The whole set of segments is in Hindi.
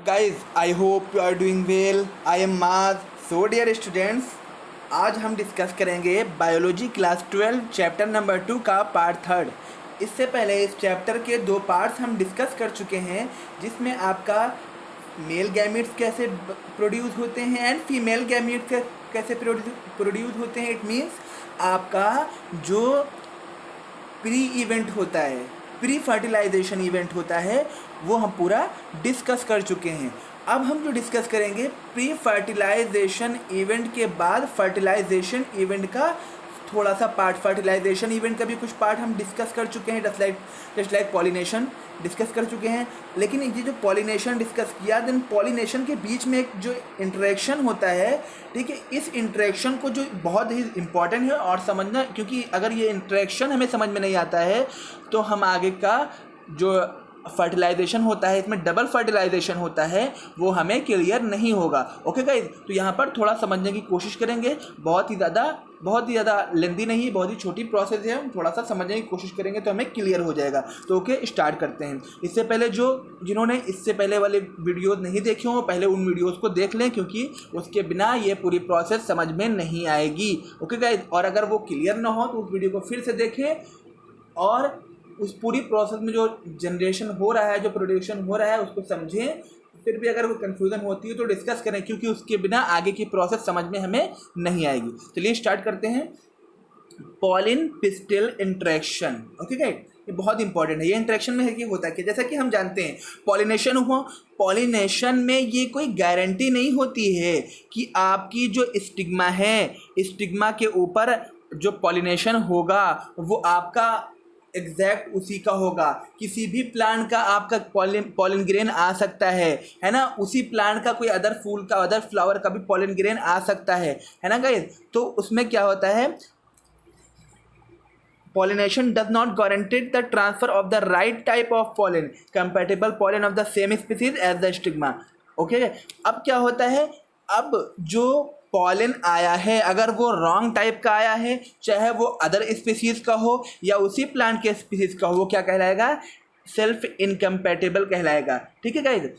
Guys, I hope you are doing well. I am Maz. So dear students, आज हम डिस्कस करेंगे बायोलॉजी क्लास 12 चैप्टर नंबर 2 का पार्ट थर्ड। इससे पहले इस चैप्टर के दो पार्ट्स हम डिस्कस कर चुके हैं, जिसमें आपका मेल गैमेट्स कैसे प्रोड्यूस होते हैं एंड फीमेल गैमेट्स कैसे प्रोड्यूस होते हैं। इट मीन्स आपका जो प्री इवेंट होता है, प्री फर्टिलाइजेशन इवेंट होता है, वो हम पूरा डिस्कस कर चुके हैं। अब हम जो डिस्कस करेंगे प्री फर्टिलाइजेशन इवेंट के बाद फर्टिलाइजेशन इवेंट का थोड़ा सा पार्ट। फर्टिलाइजेशन इवेंट का भी कुछ पार्ट हम डिस्कस कर चुके हैं, जस्ट लाइक पॉलिनेशन डिस्कस कर चुके हैं। लेकिन ये जो पॉलिनेशन डिस्कस किया, देन पॉलिनेशन के बीच में एक जो इंटरेक्शन होता है, ठीक है, इस इंटरेक्शन को जो बहुत ही इम्पॉर्टेंट है और समझना, क्योंकि अगर ये इंटरेक्शन हमें समझ में नहीं आता है तो हम आगे का जो फर्टिलाइजेशन होता है, इसमें डबल फर्टिलाइजेशन होता है, वो हमें क्लियर नहीं होगा। ओके गाइज, तो यहाँ पर थोड़ा समझने की कोशिश करेंगे। बहुत ही ज़्यादा लेंदी नहीं, बहुत ही छोटी प्रोसेस है, हम थोड़ा सा समझने की कोशिश करेंगे तो हमें क्लियर हो जाएगा। तो ओके, स्टार्ट करते हैं। इससे पहले जिन्होंने इससे पहले वाले वीडियोज़ नहीं देखे हों, पहले उन वीडियोज़ को देख लें, क्योंकि उसके बिना ये पूरी प्रोसेस समझ में नहीं आएगी। ओके गाइज, और अगर वो क्लियर ना हो तो उस वीडियो को फिर से देखें और उस पूरी प्रोसेस में जो जनरेशन हो रहा है, जो प्रोडक्शन हो रहा है, उसको समझें। फिर भी अगर कोई कन्फ्यूज़न होती है तो डिस्कस करें, क्योंकि उसके बिना आगे की प्रोसेस समझ में हमें नहीं आएगी। चलिए स्टार्ट करते हैं। Pollen pistil interaction. Okay guys, ये बहुत इंपॉर्टेंट है। ये इंट्रैक्शन में है कि होता है कि जैसा कि हम जानते हैं पॉलिनेशन हुआ, पॉलिनेशन में ये कोई गारंटी नहीं होती है कि आपकी जो स्टिग्मा है, स्टिग्मा के ऊपर जो पॉलिनेशन होगा वो आपका एग्जैक्ट उसी का होगा। किसी भी प्लांट का आपका पॉलिन ग्रेन आ सकता है ना। उसी प्लांट का कोई अदर फूल का, अदर फ्लावर का भी पॉलिन ग्रेन आ सकता है ना गाइस। तो उसमें क्या होता है, pollination does not guarantee the transfer of the right type of pollen, compatible pollen of the same species as the stigma. Okay, अब क्या होता है, अब जो पॉलन आया है, अगर वो रॉन्ग टाइप का आया है, चाहे वो अदर स्पीसीज़ का हो या उसी प्लांट के स्पीसीज़ का हो, वो क्या कहलाएगा, सेल्फ इनकम्पैटिबल कहलाएगा। ठीक है गाइज।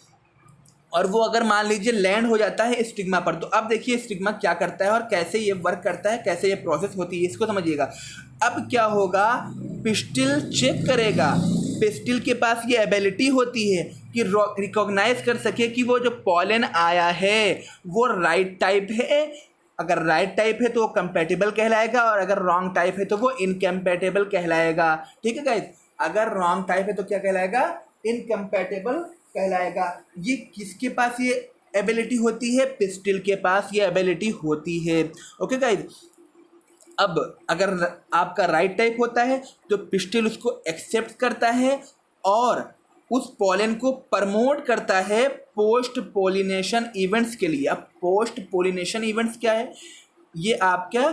और वो अगर मान लीजिए लैंड हो जाता है स्टिग्मा पर, तो अब देखिए स्टिग्मा क्या करता है और कैसे ये वर्क करता है, कैसे ये प्रोसेस होती है, इसको समझिएगा। अब क्या होगा, पिस्टिल चेक करेगा। पिस्टिल के पास ये एबिलिटी होती है कि रिकॉग्नाइज कर सके कि वो जो पॉलन आया है वो राइट टाइप है। अगर राइट टाइप है तो वो कंपैटिबल कहलाएगा, और अगर रॉन्ग टाइप है तो वो इनकम्पैटिबल कहलाएगा। ठीक है गाइज, अगर रॉन्ग टाइप है तो क्या कहलाएगा, इनकम्पैटिबल कहलाएगा। ये किसके पास ये एबिलिटी होती है, पिस्टिल के पास ये एबिलिटी होती है। ओके गाइज, अब अगर आपका राइट टाइप होता है तो पिस्टिल उसको एक्सेप्ट करता है और उस पॉलन को प्रमोट करता है पोस्ट पोलिनेशन इवेंट्स के लिए। अब पोस्ट पोलिनेशन इवेंट्स क्या है, ये आपका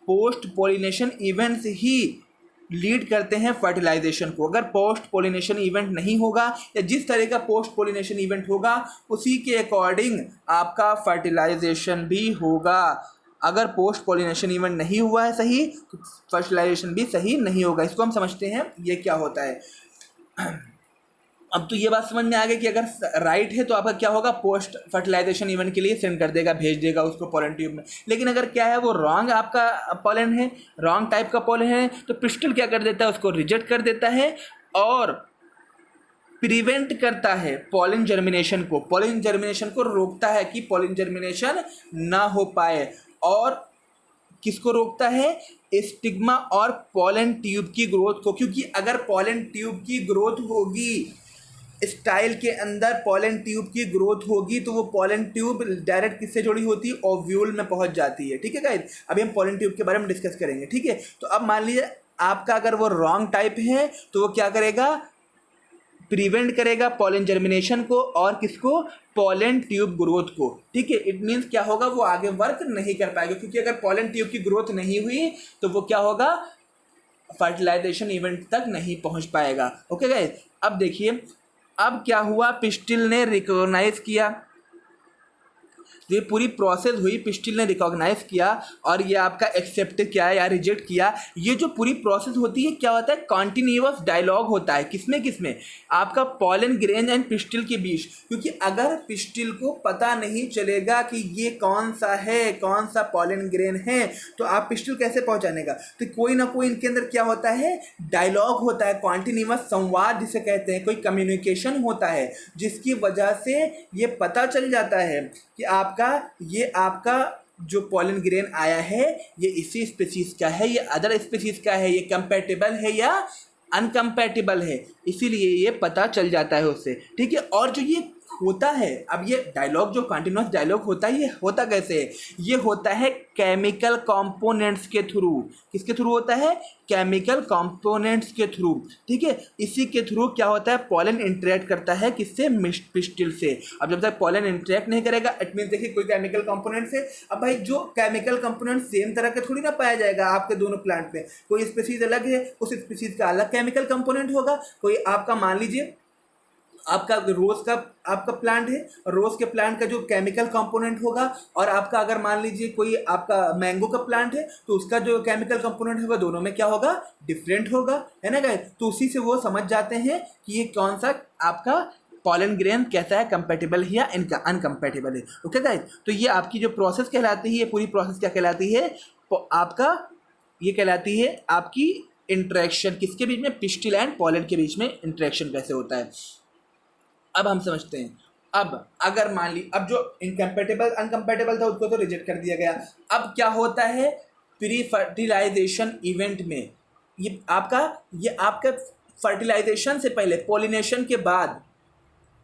पोस्ट पोलिनेशन इवेंट्स ही लीड करते हैं फर्टिलाइजेशन को। अगर पोस्ट पोलिनेशन इवेंट नहीं होगा या जिस तरह का पोस्ट पोलिनेशन इवेंट होगा उसी के अकॉर्डिंग आपका फर्टिलाइजेशन भी होगा। अगर पोस्ट पोलिनेशन इवेंट नहीं हुआ है सही तो फर्टिलाइजेशन भी सही नहीं होगा। इसको हम समझते हैं ये क्या होता है। अब तो ये बात समझ में आ गई कि अगर राइट है तो आपका क्या होगा, पोस्ट फर्टिलाइजेशन इवेंट के लिए सेंड कर देगा, भेज देगा उसको पॉलन ट्यूब में। लेकिन अगर क्या है, वो रॉन्ग आपका पॉलन है, रॉन्ग टाइप का पॉलन है, तो पिस्टिल क्या कर देता है, उसको रिजेक्ट कर देता है और प्रिवेंट करता है पॉलन जर्मिनेशन को। पॉलन जर्मिनेशन को रोकता है कि पॉलन जर्मिनेशन ना हो पाए। और किसको रोकता है, स्टिग्मा और पॉलन ट्यूब की ग्रोथ को। क्योंकि अगर पॉलन ट्यूब की ग्रोथ होगी, स्टाइल के अंदर पॉलन ट्यूब की ग्रोथ होगी, तो वो पॉलन ट्यूब डायरेक्ट किससे जुड़ी होती है, ओव्यूल में पहुंच जाती है। ठीक है गाइस, अभी हम पॉलन ट्यूब के बारे में डिस्कस करेंगे। ठीक है, तो अब मान लीजिए आपका अगर वो रॉन्ग टाइप है तो वो क्या करेगा, प्रिवेंट करेगा पॉलन जर्मिनेशन को और किसको, पॉलन ट्यूब ग्रोथ को। ठीक है, इट मीन्स क्या होगा, वो आगे वर्क नहीं कर पाएगा, क्योंकि अगर पॉलन ट्यूब की ग्रोथ नहीं हुई तो वो क्या होगा, फर्टिलाइजेशन इवेंट तक नहीं पहुंच पाएगा। ओके गाइस, अब देखिए अब क्या हुआ, पिस्टिल ने रिकॉग्नाइज किया। ये पूरी प्रोसेस हुई, पिस्टिल ने रिकॉग्नाइज किया और ये आपका एक्सेप्ट किया या रिजेक्ट किया। ये जो पूरी प्रोसेस होती है क्या होता है, कॉन्टिन्यूअस डायलॉग होता है। किसमें आपका पॉलन ग्रेन एंड पिस्टिल के बीच, क्योंकि अगर पिस्टिल को पता नहीं चलेगा कि ये कौन सा है, कौन सा पॉलन ग्रेन है, तो आप पिस्टिल कैसे पहचानेगा। तो कोई ना कोई इनके अंदर क्या होता है, डायलॉग होता है, कॉन्टिन्यूअस संवाद जिसे कहते हैं, कोई कम्युनिकेशन होता है, जिसकी वजह से ये पता चल जाता है कि आपका जो पॉलन ग्रेन आया है ये इसी स्पीसीज का है, ये अदर स्पीसीज का है, ये कंपैटिबल है या अनकम्पैटिबल है, इसीलिए ये पता चल जाता है उससे। ठीक है। और जो ये होता है, अब ये डायलॉग जो कंटिन्यूअस डायलॉग होता है, ये होता कैसे है, ये होता है केमिकल कंपोनेंट्स के थ्रू। किसके थ्रू होता है, केमिकल कंपोनेंट्स के थ्रू। ठीक है। इसी के थ्रू क्या होता है, पॉलन इंटरेक्ट करता है किससे, पिस्टिल से। अब जब तक पॉलन इंटरेक्ट नहीं करेगा, इट मीन देखिए कोई केमिकल कंपोनेंट से, अब भाई जो केमिकल कंपोनेंट सेम तरह का थोड़ी ना पाया जाएगा आपके दोनों प्लांट में, कोई स्पीसीज अलग है, उस स्पीसीज का अलग केमिकल कंपोनेंट होगा। कोई आपका मान लीजिए आपका रोज़ का आपका प्लांट है, रोज़ के प्लांट का जो केमिकल कंपोनेंट होगा, और आपका अगर मान लीजिए कोई आपका मैंगो का प्लांट है तो उसका जो केमिकल कंपोनेंट होगा दोनों में क्या होगा, डिफरेंट होगा, है ना गाइस। तो उसी से वो समझ जाते हैं कि ये कौन सा आपका पॉलन ग्रेन कैसा है, कंपैटिबल है या इनका अनकम्पैटिबल है। Okay guys. तो ये आपकी जो प्रोसेस कहलाती है, ये पूरी प्रोसेस क्या कहलाती है, आपका ये कहलाती है आपकी इंटरेक्शन। किसके बीच में, पिस्टिल एंड पॉलन के बीच में इंटरेक्शन कैसे होता है। अब हम समझते हैं। अब अगर मान ली, अब जो इनकम्पैटिबल अनकम्पैटिबल था उसको तो रिजेक्ट कर दिया गया। अब क्या होता है, प्री फर्टिलाइजेशन इवेंट में ये आपका फर्टिलाइजेशन से पहले, पॉलिनेशन के बाद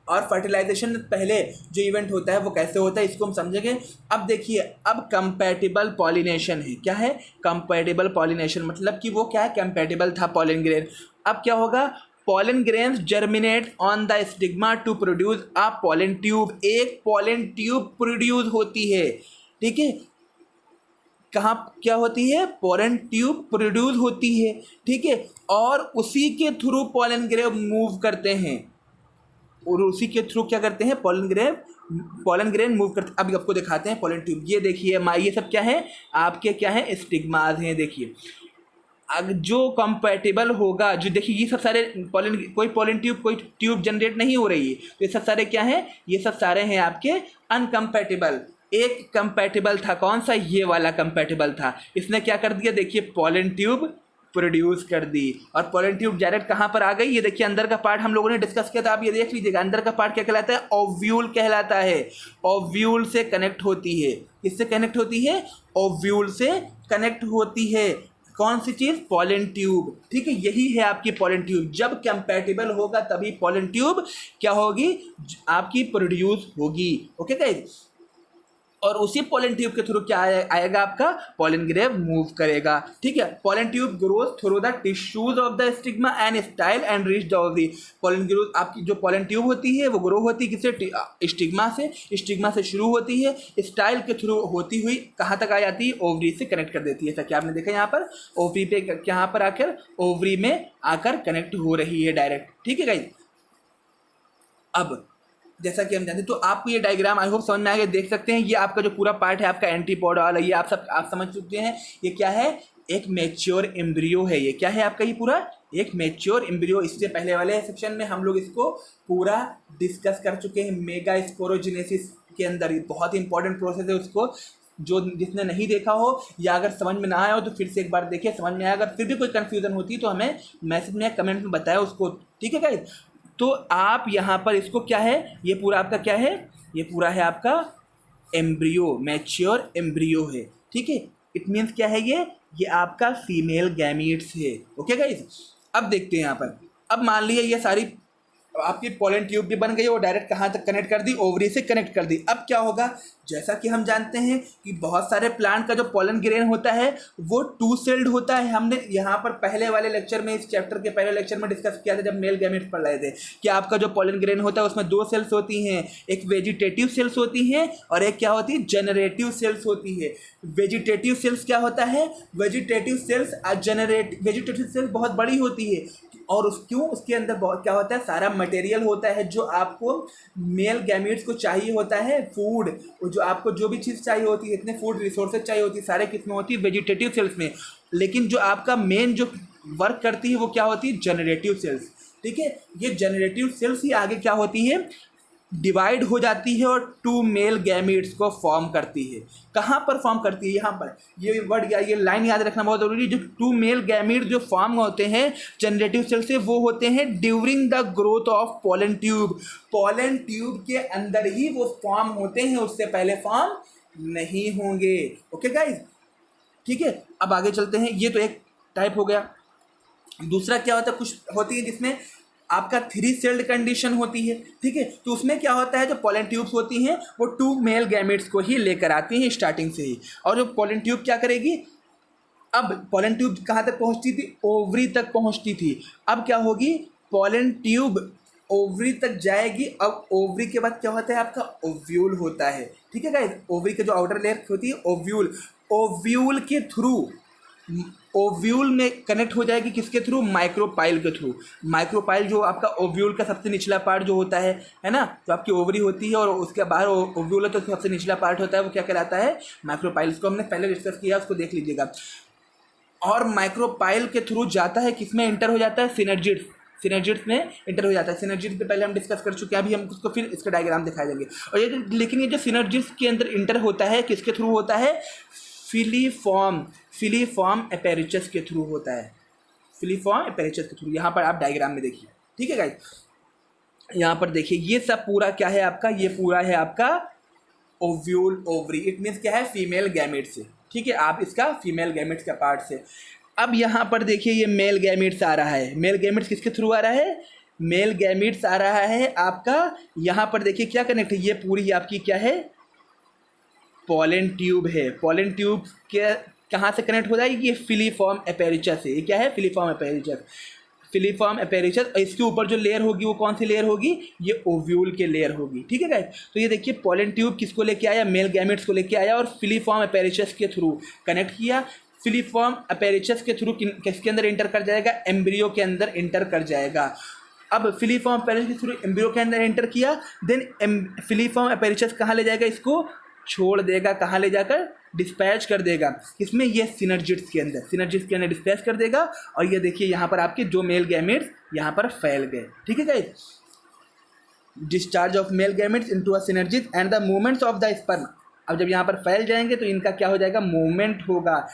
और फर्टिलाइजेशन पहले जो इवेंट होता है वो कैसे होता है, इसको हम समझेंगे। अब देखिए, अब कंपैटिबल पॉलिनेशन है। क्या है, कंपैटिबल पॉलिनेशन, मतलब कि वो क्या है, कंपैटिबल था पॉलन ग्रेन। अब क्या होगा, pollen grains germinate on the stigma to produce a pollen tube। एक pollen tube प्रोड्यूस होती है। ठीक है। कहाँ क्या होती है, pollen tube प्रोड्यूस होती है। ठीक है। और उसी के थ्रू pollen grain मूव करते हैं, और उसी के थ्रू क्या करते हैं, pollen grain मूव करते। अब आपको दिखाते हैं pollen tube। ये देखिए, ये सब क्या है, आपके क्या है, स्टिग्माज हैं। देखिए जो कंपैटिबल होगा, जो देखिए ये सब सारे कोई ट्यूब जनरेट नहीं हो रही है, तो ये सब सारे क्या हैं, ये सब सारे हैं आपके अनकम्पैटिबल। एक कंपैटिबल था, कौन सा, ये वाला कंपैटिबल था, इसने क्या कर दिया, देखिए पॉलन ट्यूब प्रोड्यूस कर दी। और पॉलन ट्यूब डायरेक्ट कहाँ पर आ गई, ये देखिए अंदर का पार्ट हम लोगों ने डिस्कस किया था, आप ये देख लीजिएगा। अंदर का पार्ट क्या कहलाता है, ओव्यूल कहलाता है। ओव्यूल से कनेक्ट होती है, किससे कनेक्ट होती है, ओव्यूल से कनेक्ट होती है। कौन सी चीज़, पॉलन ट्यूब। ठीक है। यही है आपकी पॉलन ट्यूब। जब कंपैटिबल होगा तभी पॉलन ट्यूब क्या होगी, आपकी प्रोड्यूस होगी। Okay guys. और उसी पॉलन ट्यूब के थ्रू क्या आएगा, आपका पॉलन ग्रेन मूव करेगा। ठीक है। Pollen tube grows through the tissues of the stigma and style and reach the ovary. Pollen grows, आपकी जो पॉलन ट्यूब होती है वो ग्रो होती है किससे, स्टिग्मा से। स्टिग्मा से शुरू होती है, स्टाइल के थ्रू होती हुई कहाँ तक आ जाती है, ओवरी से कनेक्ट कर देती है। ऐसा क्या आपने देखा यहाँ पर, ओवरी पे यहाँ पर आकर ओवरी में आकर कनेक्ट हो रही है डायरेक्ट। ठीक है गाइस। अब जैसा कि हम जानते हैं, तो आपको ये डायग्राम आई होप समझ में आ गया, देख सकते हैं। ये आपका जो पूरा पार्ट है आपका एंटीपोड वाला, ये आप समझ चुके हैं। ये क्या है, एक मैच्योर एम्ब्रियो है। ये क्या है आपका, ये पूरा एक मैच्योर एम्ब्रियो। इससे पहले वाले सेक्शन में हम लोग इसको पूरा डिस्कस कर चुके हैं, मेगा स्पोरोजेनेसिस के अंदर। ये बहुत ही इंपॉर्टेंट प्रोसेस है, उसको जिसने नहीं देखा हो या अगर समझ में ना आया हो तो फिर से एक बार देखिए, समझ में आया। अगर फिर भी कोई कन्फ्यूजन होती है तो हमें मैसेज में या कमेंट में बताया उसको। ठीक है गाइस। तो आप यहाँ पर इसको क्या है, ये पूरा आपका क्या है, ये पूरा है आपका एम्ब्रियो, मैच्योर एम्ब्रियो है। ठीक है। इट मीन्स क्या है, ये आपका फीमेल गैमीट्स है। Okay guys. अब देखते हैं यहाँ पर। अब मान लीजिए ये सारी आपकी पॉलन ट्यूब भी बन गई, वो डायरेक्ट कहाँ तक कनेक्ट कर दी, ओवरी से कनेक्ट कर दी। अब क्या होगा, जैसा कि हम जानते हैं कि बहुत सारे प्लांट का जो पॉलन ग्रेन होता है वो टू सेल्ड होता है। हमने यहाँ पर पहले वाले लेक्चर में, इस चैप्टर के पहले लेक्चर में डिस्कस किया था जब मेल गैमेट्स पढ़ रहे थे, कि आपका जो पॉलन ग्रेन होता है उसमें दो सेल्स होती हैं, एक वेजिटेटिव सेल्स होती हैं और एक क्या होती है, जनरेटिव सेल्स होती है। वेजिटेटिव सेल्स क्या होता है, वेजिटेटिव सेल्स बहुत बड़ी होती है। और क्यों उसके अंदर बहुत क्या होता है, सारा मटेरियल होता है जो आपको मेल गैमेट्स को चाहिए होता है, फूड, जो आपको जो भी चीज़ चाहिए होती है, इतने फूड रिसोर्सेज चाहिए होती है, सारे किस में होती है, वेजिटेटिव सेल्स में। लेकिन जो आपका मेन जो वर्क करती है वो क्या होती है, जनरेटिव सेल्स। ठीक है, ये जनरेटिव सेल्स ही आगे क्या होती है, डिवाइड हो जाती है और टू मेल गैमेट्स को फॉर्म करती है। कहाँ पर फॉर्म करती है, यहाँ पर। ये वर्ड या ये लाइन याद रखना बहुत जरूरी है। जो टू मेल गैमेट जो फॉर्म होते हैं जनरेटिव सेल से, वो होते हैं during the growth of pollen tube. Pollen tube के अंदर ही वो फॉर्म होते हैं, उससे पहले फॉर्म नहीं होंगे। ओके गाइज, ठीक है। अब आगे चलते हैं। ये तो एक टाइप हो गया। दूसरा क्या होता है, कुछ होती है जिसमें आपका 3 सेल्ड कंडीशन होती है। ठीक है, तो उसमें क्या होता है, जो पोलन ट्यूब्स होती हैं वो 2 मेल गैमेट्स को ही लेकर आती हैं स्टार्टिंग से ही। और जो पोलन ट्यूब क्या करेगी, अब पोलन ट्यूब कहाँ तक पहुँचती थी, ओवरी तक पहुँचती थी। अब क्या होगी, पोलन ट्यूब ओवरी तक जाएगी। अब ओवरी के बाद क्या होता है, आपका ओव्यूल होता है। ठीक है गाइस, ओवरी का जो आउटर लेयर होती है ओव्यूल, ओव्यूल के थ्रू, ओव्यूल में कनेक्ट हो जाएगी किसके थ्रू, माइक्रोपाइल के थ्रू। माइक्रोपाइल जो आपका ओव्यूल का सबसे निचला पार्ट जो होता है ना, जो आपकी ओवरी होती है और उसके बाहर ओव्यूल है तो सबसे निचला पार्ट होता है, वो क्या कहलाता है, माइक्रोपाइल। इसको हमने पहले डिस्कस किया, उसको देख लीजिएगा। और माइक्रोपाइल के थ्रू जाता है, किसमें एंटर हो जाता है, सिनर्जिड्स। सिनर्जिड्स में एंटर हो जाता है। सिनर्जिड्स पे पहले हम डिस्कस कर चुके हैं, अभी हम उसको फिर इसका डायग्राम दिखाई देंगे। और ये लेकिन ये जो सिनर्जिड्स के अंदर इंटर होता है किसके थ्रू होता है, फिलीफॉर्म एपेरिचस के थ्रू होता है। फिलीफॉर्म एपेरिचस के थ्रू, यहाँ पर आप डायग्राम में देखिए। ठीक है गाइस, यहाँ पर देखिए, ये सब पूरा क्या है आपका, ये पूरा है आपका ओव्यूल ओवरी। इट मीन्स क्या है, फीमेल गैमेट से। ठीक है, आप इसका फीमेल गैमेट्स का पार्ट से। अब यहाँ पर देखिए, ये मेल गैमेट्स आ रहा है। मेल गैमेट्स किसके थ्रू आ रहा है, मेल गैमेट्स आ रहा है आपका। यहाँ पर देखिए क्या कनेक्ट है, ये पूरी आपकी क्या है, पोलन ट्यूब है। पोलन ट्यूब के कहाँ से कनेक्ट हो जाएगी, ये फिलीफॉर्म एपेरिचस है। ये क्या है, फिलीफॉर्म एपेरिचस। फिलीफॉर्म एपेरिचस, और इसके ऊपर जो लेयर होगी वो कौन सी लेयर होगी, ये ओव्यूल के लेयर होगी। ठीक है गाइस, तो ये देखिए पोलन ट्यूब किसको लेके आया, मेल गैमेट्स को लेके आया और फिलीफॉर्म एपेरिचस के थ्रू कनेक्ट किया। फिलीफॉर्म एपेरिचस के थ्रू किसके अंदर इंटर कर जाएगा, एम्ब्रियो के अंदर इंटर कर जाएगा। अब फिलीफॉर्म एपेरिचस के थ्रू एम्ब्रियो के अंदर एंटर किया, देन फिलीफॉर्म एपेरिचस कहाँ ले जाएगा, इसको छोड़ देगा, कहाँ ले जाकर, डिस्पैच कर देगा। इसमें ये सिनर्जिड्स के अंदर डिस्पैच कर देगा। और ये देखिए यहाँ पर आपके जो मेल गैमेट्स यहाँ पर फैल गए। ठीक है guys, discharge of male gametes into a synergid and the movements of the sperm. अब जब यहाँ पर फैल जाएंगे तो इनका क्या हो जाएगा, मूवमेंट होगा,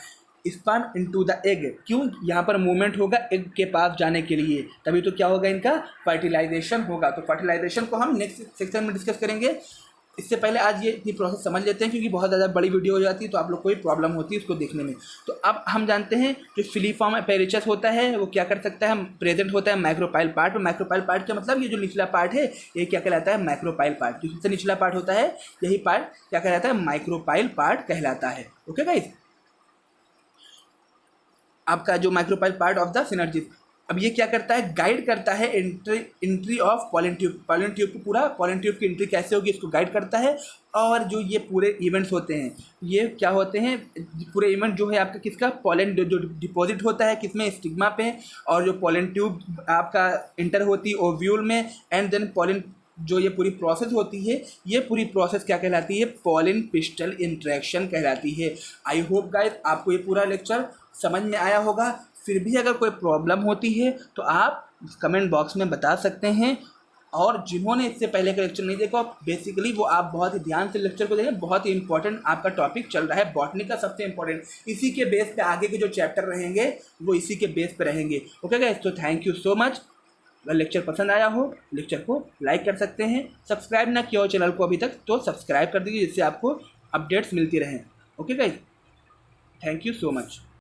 स्पर्म इनटू द एग। क्यों, यहाँ पर मूवमेंट होगा एग के पास जाने के लिए, तभी तो क्या होगा, इनका फर्टिलाइजेशन होगा। तो फर्टिलाइजेशन को हम नेक्स्ट सेक्शन में डिस्कस करेंगे। इससे पहले आज ये इतनी प्रोसेस समझ लेते हैं, क्योंकि बहुत ज़्यादा बड़ी वीडियो हो जाती है तो आप लोग को भी प्रॉब्लम होती है उसको देखने में। तो अब हम जानते हैं जो फिलीफॉर्म एपेरिचस होता है वो क्या कर सकता है, प्रेजेंट होता है माइक्रोपाइल पार्ट। माइक्रोपाइल पार्ट का मतलब ये जो निचला पार्ट है ये क्या कहलाता है, माइक्रोपाइल पार्ट। जो सबसे निचला पार्ट होता है यही पार्ट क्या कहलाता है, माइक्रोपाइल पार्ट कहलाता है। ओके गाइस, आपका जो micropyle part of the synergid. अब ये क्या करता है, गाइड करता है entry of pollen tube. Pollen tube को पूरा पोलन ट्यूब की एंट्री कैसे होगी इसको गाइड करता है। और जो ये पूरे इवेंट्स होते हैं ये क्या होते हैं, पूरे इवेंट जो है आपका किसका, पोलन जो डिपॉजिट होता है किसमें, स्टिग्मा पे। और जो पोलन ट्यूब आपका इंटर होती है ओव्यूल में, एंड देन पोलन जो ये पूरी प्रोसेस होती है, ये पूरी प्रोसेस क्या कहलाती है, पोलन पिस्टल इंटरेक्शन कहलाती है। आई होप गाइस आपको ये पूरा लेक्चर समझ में आया होगा। फिर भी अगर कोई प्रॉब्लम होती है तो आप कमेंट बॉक्स में बता सकते हैं। और जिन्होंने इससे पहले का लेक्चर नहीं देखा, बेसिकली वो आप बहुत ही ध्यान से लेक्चर को देखें। बहुत ही इंपॉर्टेंट आपका टॉपिक चल रहा है, बॉटनी का सबसे इंपॉर्टेंट। इसी के बेस पे आगे के जो चैप्टर रहेंगे वो इसी के बेस पे रहेंगे। ओके गाइस, तो थैंक यू सो मच। अगर लेक्चर पसंद आया हो लेक्चर को लाइक कर सकते हैं। सब्सक्राइब ना किया हो चैनल को अभी तक तो सब्सक्राइब कर दीजिए, जिससे आपको अपडेट्स मिलती रहें। Okay guys, thank you so much.